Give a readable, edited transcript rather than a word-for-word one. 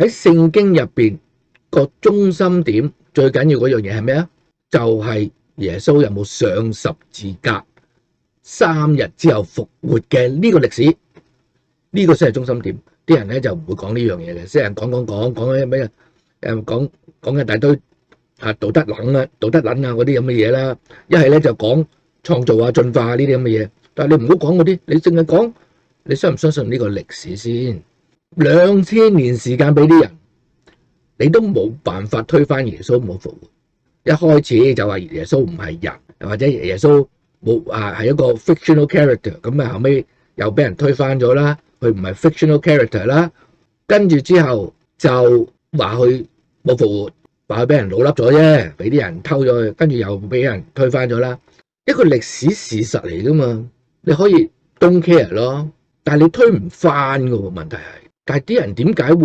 喺聖經入邊個中心點最緊要嗰樣嘢係咩啊？就係耶穌有冇上十字架，3日之後復活嘅呢個歷史，呢個先係中心點。啲人咧就唔會講呢樣嘢嘅，即係講緊咩啊？講一大堆道德撚啊嗰啲咁嘅嘢啦。一係咧就講創造啊、進化啊呢啲咁嘅嘢。但係你唔好講嗰啲，你淨係講你相唔相信呢個歷史先？2000年時間俾啲人，你都冇辦法推翻耶穌冇復活。一開始就話耶穌唔係人，或者耶穌冇係一個 fictional character， 咁後尾又俾人推翻咗啦。佢唔係 fictional character 啦，跟住之後就話佢冇復活，話佢俾人老笠咗啫，俾啲人偷咗佢，跟住又俾人推翻咗啦。一個歷史事實嚟噶嘛，你可以 don't care 咯，但係你推唔翻噶喎。問題係，但係啲人點解會